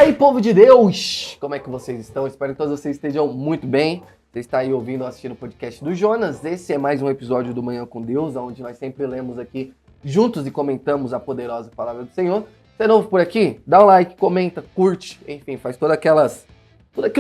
aí, povo de Deus! Como é que vocês estão? Espero que todos vocês estejam muito bem. Você está aí ouvindo ou assistindo o podcast do Jonas. Esse é mais um episódio do Manhã com Deus, onde nós sempre lemos aqui juntos e comentamos a poderosa palavra do Senhor. Você é novo por aqui? Dá um like, comenta, curte, enfim, faz tudo aquilo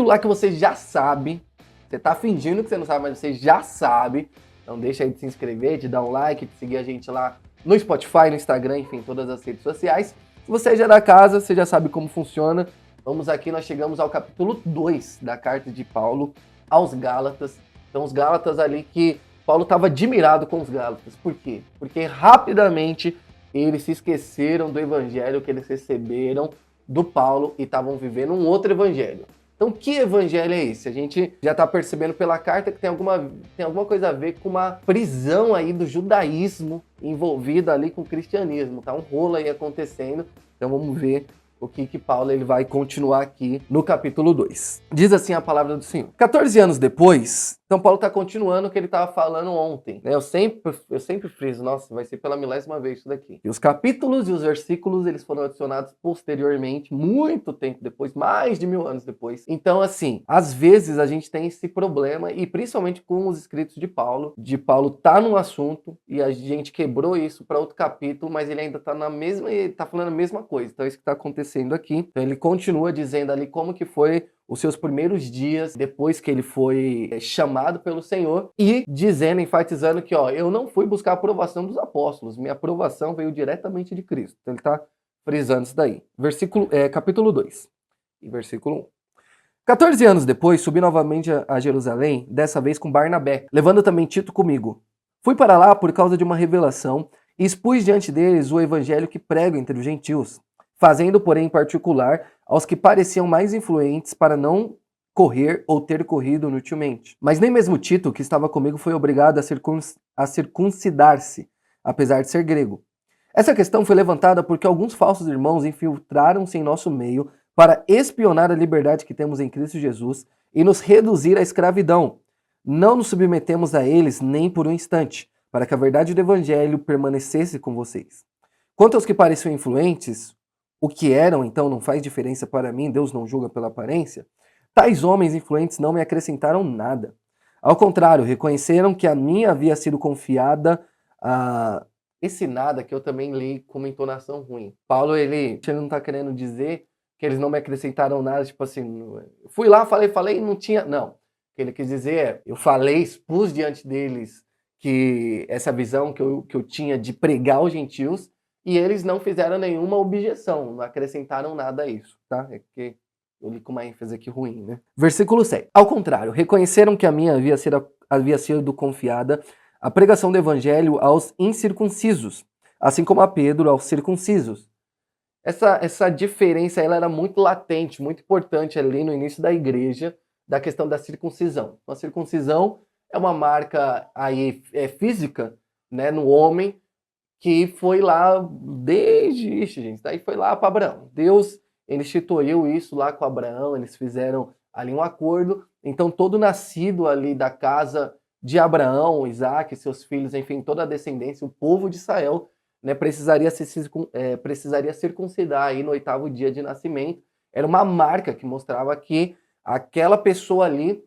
lá que você já sabe. Você tá fingindo que você não sabe, mas você já sabe. Então deixa aí de se inscrever, de dar um like, de seguir a gente lá no Spotify, no Instagram, enfim, todas as redes sociais. Se você já é da casa, você já sabe como funciona. Vamos aqui, nós chegamos ao capítulo 2 da carta de Paulo aos Gálatas. Então os Gálatas ali que Paulo estava admirado com os Gálatas. Por quê? Porque rapidamente eles se esqueceram do evangelho que eles receberam do Paulo e estavam vivendo um outro evangelho. Então que evangelho é esse? A gente já está percebendo pela carta que tem alguma coisa a ver com uma prisão aí do judaísmo envolvida ali com o cristianismo. Tá um rolo aí acontecendo. Então vamos ver o que Paulo ele vai continuar aqui no capítulo 2. Diz assim a palavra do Senhor. 14 anos depois, então Paulo está continuando o que ele estava falando ontem. Né? Eu sempre friso, nossa, vai ser pela milésima vez isso daqui. E os capítulos e os versículos, eles foram adicionados posteriormente, muito tempo depois, mais de 1000 anos depois. Então, assim, às vezes a gente tem esse problema, e principalmente com os escritos de Paulo tá num assunto, e a gente quebrou isso para outro capítulo, mas ele ainda tá tá falando a mesma coisa. Então é isso que está acontecendo aqui. Então ele continua dizendo ali como que foi os seus primeiros dias depois que ele foi chamado pelo Senhor e dizendo, enfatizando que, eu não fui buscar a aprovação dos apóstolos, minha aprovação veio diretamente de Cristo. Então ele está frisando isso daí. Capítulo 2 e versículo 1. 14 anos depois, subi novamente a Jerusalém, dessa vez com Barnabé, levando também Tito comigo. Fui para lá por causa de uma revelação e expus diante deles o evangelho que prego entre os gentios, fazendo, porém, em particular aos que pareciam mais influentes para não correr ou ter corrido inutilmente. Mas nem mesmo Tito, que estava comigo, foi obrigado a circuncidar-se, apesar de ser grego. Essa questão foi levantada porque alguns falsos irmãos infiltraram-se em nosso meio para espionar a liberdade que temos em Cristo Jesus e nos reduzir à escravidão. Não nos submetemos a eles nem por um instante, para que a verdade do evangelho permanecesse com vocês. Quanto aos que pareciam influentes, o que eram, então, não faz diferença para mim, Deus não julga pela aparência, tais homens influentes não me acrescentaram nada. Ao contrário, reconheceram que a mim havia sido confiada esse nada que eu também li com uma entonação ruim. Paulo, ele não está querendo dizer que eles não me acrescentaram nada, tipo assim, fui lá, falei, não tinha, não. O que ele quis dizer é, eu falei, expus diante deles que essa visão que eu tinha de pregar aos gentios, e eles não fizeram nenhuma objeção, não acrescentaram nada a isso, tá? É que eu li com uma ênfase aqui ruim, né? Versículo 7. Ao contrário, reconheceram que a mim havia sido confiada a pregação do evangelho aos incircuncisos, assim como a Pedro aos circuncisos. Essa diferença ela era muito latente, muito importante ali no início da igreja, da questão da circuncisão. A circuncisão é uma marca aí física, né, no homem, que foi lá daí foi lá para Abraão. Deus ele instituiu isso lá com Abraão, eles fizeram ali um acordo. Então todo nascido ali da casa de Abraão, Isaac, seus filhos, enfim, toda a descendência, o povo de Israel, né, precisaria circuncidar aí no 8º dia de nascimento. Era uma marca que mostrava que aquela pessoa ali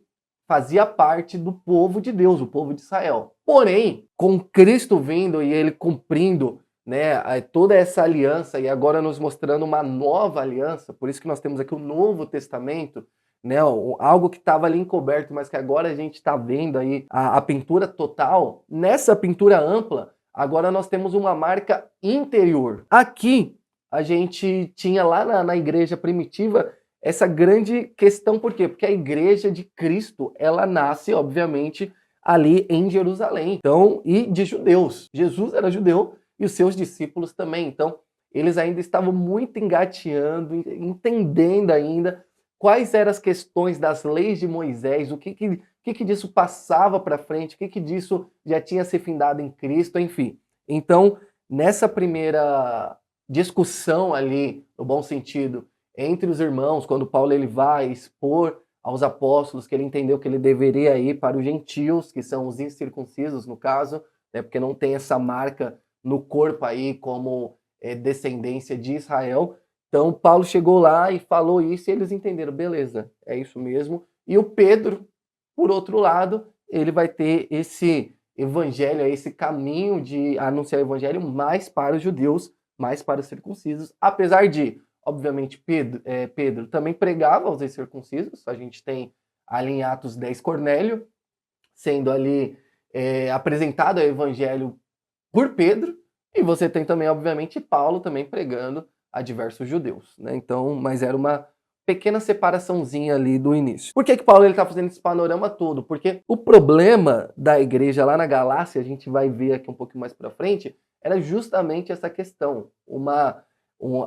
fazia parte do povo de Deus, o povo de Israel. Porém, com Cristo vindo e ele cumprindo, né, toda essa aliança e agora nos mostrando uma nova aliança, por isso que nós temos aqui o Novo Testamento, né, algo que estava ali encoberto, mas que agora a gente está vendo aí a pintura total. Nessa pintura ampla, agora nós temos uma marca interior. Aqui, a gente tinha lá na igreja primitiva essa grande questão, por quê? Porque a igreja de Cristo, ela nasce, obviamente, ali em Jerusalém, então, e de judeus. Jesus era judeu e os seus discípulos também, então, eles ainda estavam muito engateando, entendendo ainda quais eram as questões das leis de Moisés, o que disso passava para frente, o que disso já tinha se findado em Cristo, enfim. Então, nessa primeira discussão ali, no bom sentido, entre os irmãos, quando Paulo ele vai expor aos apóstolos que ele entendeu que ele deveria ir para os gentios, que são os incircuncisos, no caso, né, porque não tem essa marca no corpo aí como descendência de Israel. Então, Paulo chegou lá e falou isso e eles entenderam, beleza, é isso mesmo. E o Pedro, por outro lado, ele vai ter esse evangelho, esse caminho de anunciar o evangelho mais para os judeus, mais para os circuncisos, apesar de, obviamente, Pedro também pregava aos incircuncisos. A gente tem ali em Atos 10 Cornélio sendo ali apresentado o evangelho por Pedro, e você tem também, obviamente, Paulo também pregando a diversos judeus, né? Então, mas era uma pequena separaçãozinha ali do início. Por que Paulo está fazendo esse panorama todo? Porque o problema da igreja lá na Galácia, a gente vai ver aqui um pouquinho mais para frente, era justamente essa questão.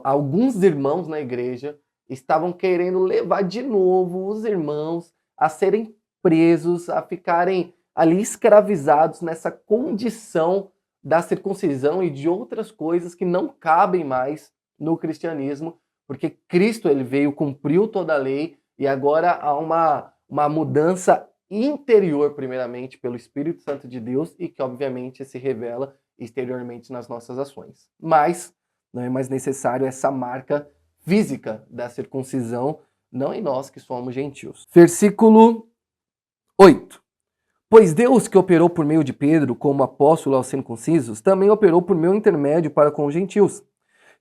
Alguns irmãos na igreja estavam querendo levar de novo os irmãos a serem presos, a ficarem ali escravizados nessa condição da circuncisão e de outras coisas que não cabem mais no cristianismo, porque Cristo ele veio, cumpriu toda a lei e agora há uma mudança interior, primeiramente, pelo Espírito Santo de Deus e que, obviamente, se revela exteriormente nas nossas ações. Mas não é mais necessário essa marca física da circuncisão, não em nós que somos gentios. Versículo 8. Pois Deus, que operou por meio de Pedro como apóstolo aos circuncisos, também operou por meu intermédio para com os gentios.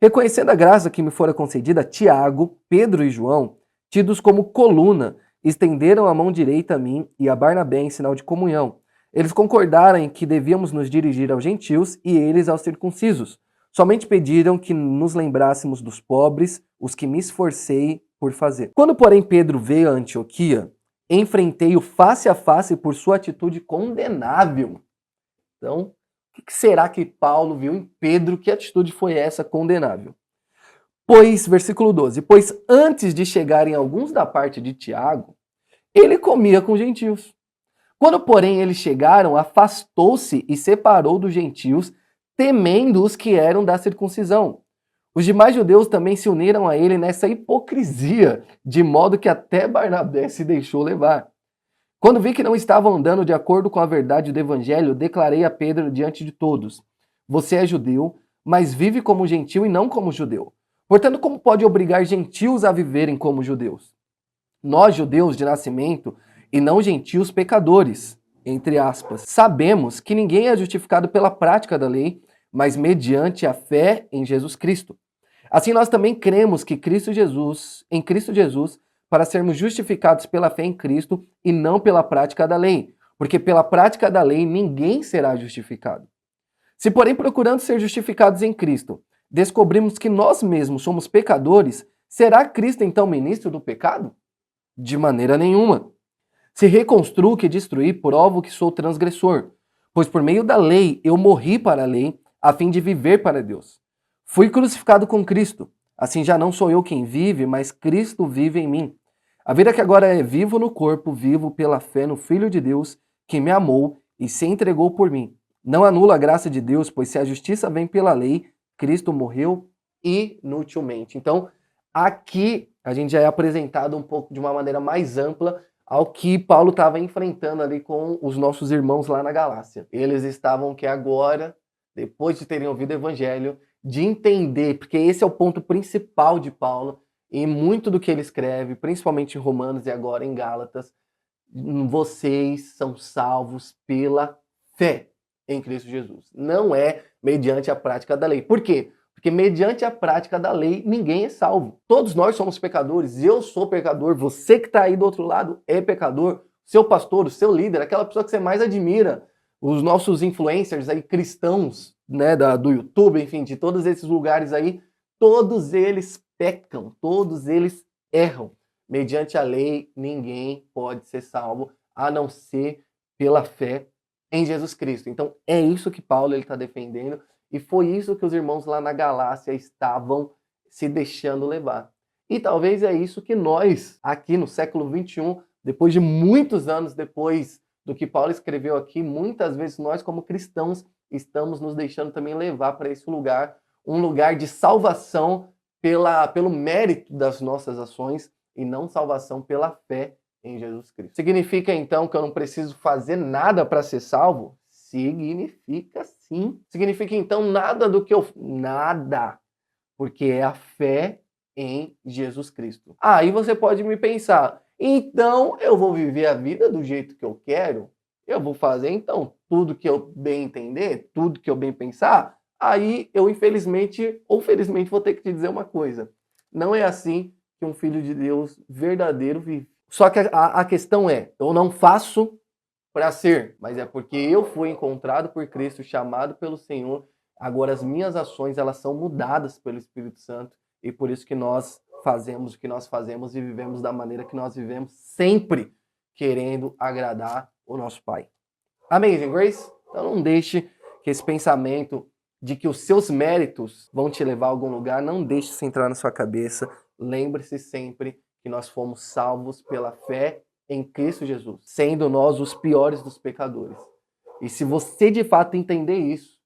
Reconhecendo a graça que me fora concedida, Tiago, Pedro e João, tidos como coluna, estenderam a mão direita a mim e a Barnabé em sinal de comunhão. Eles concordaram em que devíamos nos dirigir aos gentios e eles aos circuncisos. Somente pediram que nos lembrássemos dos pobres, os que me esforcei por fazer. Quando, porém, Pedro veio a Antioquia, enfrentei-o face a face por sua atitude condenável. Então, o que será que Paulo viu em Pedro? Que atitude foi essa condenável? Pois, versículo 12, pois antes de chegarem alguns da parte de Tiago, ele comia com gentios. Quando, porém, eles chegaram, afastou-se e separou dos gentios, temendo os que eram da circuncisão. Os demais judeus também se uniram a ele nessa hipocrisia, de modo que até Barnabé se deixou levar. Quando vi que não estavam andando de acordo com a verdade do evangelho, declarei a Pedro diante de todos: você é judeu, mas vive como gentil e não como judeu. Portanto, como pode obrigar gentios a viverem como judeus? Nós, judeus de nascimento, e não gentios pecadores, entre aspas, sabemos que ninguém é justificado pela prática da lei, mas mediante a fé em Jesus Cristo. Assim nós também cremos que em Cristo Jesus, para sermos justificados pela fé em Cristo e não pela prática da lei, porque pela prática da lei ninguém será justificado. Se, porém, procurando ser justificados em Cristo, descobrimos que nós mesmos somos pecadores, será Cristo então ministro do pecado? De maneira nenhuma. Se reconstruo que destruí, provo que sou transgressor, pois por meio da lei eu morri para a lei, a fim de viver para Deus. Fui crucificado com Cristo, assim já não sou eu quem vive, mas Cristo vive em mim. A vida que agora é vivo no corpo, vivo pela fé no Filho de Deus, que me amou e se entregou por mim. Não anulo a graça de Deus, pois se a justiça vem pela lei, Cristo morreu inutilmente. Então, aqui a gente já é apresentado um pouco de uma maneira mais ampla ao que Paulo estava enfrentando ali com os nossos irmãos lá na Galácia. Eles estavam que agora, depois de terem ouvido o evangelho, de entender, porque esse é o ponto principal de Paulo, e muito do que ele escreve, principalmente em Romanos e agora em Gálatas, vocês são salvos pela fé em Cristo Jesus. Não é mediante a prática da lei. Por quê? Porque mediante a prática da lei, ninguém é salvo. Todos nós somos pecadores. Eu sou pecador. Você que está aí do outro lado é pecador. Seu pastor, o seu líder, aquela pessoa que você mais admira, os nossos influencers aí, cristãos, né, do YouTube, enfim, de todos esses lugares aí, todos eles pecam, todos eles erram. Mediante a lei, ninguém pode ser salvo, a não ser pela fé em Jesus Cristo. Então, é isso que Paulo está defendendo, e foi isso que os irmãos lá na Galácia estavam se deixando levar. E talvez é isso que nós, aqui no século XXI, depois de muitos anos depois do que Paulo escreveu aqui, muitas vezes nós, como cristãos, estamos nos deixando também levar para esse lugar, um lugar de salvação pelo mérito das nossas ações e não salvação pela fé em Jesus Cristo. Significa então que eu não preciso fazer nada para ser salvo? Significa sim. Significa então nada do que eu... Nada. Porque é a fé em Jesus Cristo. Aí você pode me pensar, então eu vou viver a vida do jeito que eu quero? Eu vou fazer então tudo que eu bem entender, tudo que eu bem pensar? Aí eu infelizmente ou felizmente vou ter que te dizer uma coisa. Não é assim que um filho de Deus verdadeiro vive. Só que a questão é, eu não faço para ser, mas é porque eu fui encontrado por Cristo, chamado pelo Senhor. Agora as minhas ações, elas são mudadas pelo Espírito Santo e por isso que nós fazemos o que nós fazemos e vivemos da maneira que nós vivemos, sempre querendo agradar o nosso Pai. Amazing Grace? Então não deixe que esse pensamento de que os seus méritos vão te levar a algum lugar, não deixe isso entrar na sua cabeça. Lembre-se sempre que nós fomos salvos pela fé em Cristo Jesus, sendo nós os piores dos pecadores. E se você de fato entender isso,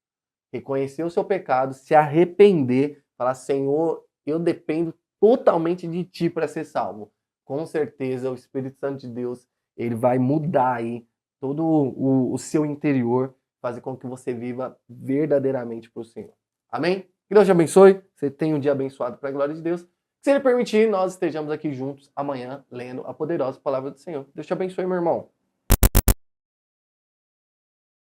reconhecer o seu pecado, se arrepender, falar, Senhor, eu dependo totalmente de Ti para ser salvo. Com certeza o Espírito Santo de Deus, ele vai mudar aí todo o seu interior, fazer com que você viva verdadeiramente para o Senhor. Amém? Que Deus te abençoe, você tenha um dia abençoado para a glória de Deus. Se Ele permitir, nós estejamos aqui juntos amanhã, lendo a poderosa palavra do Senhor. Deus te abençoe, meu irmão.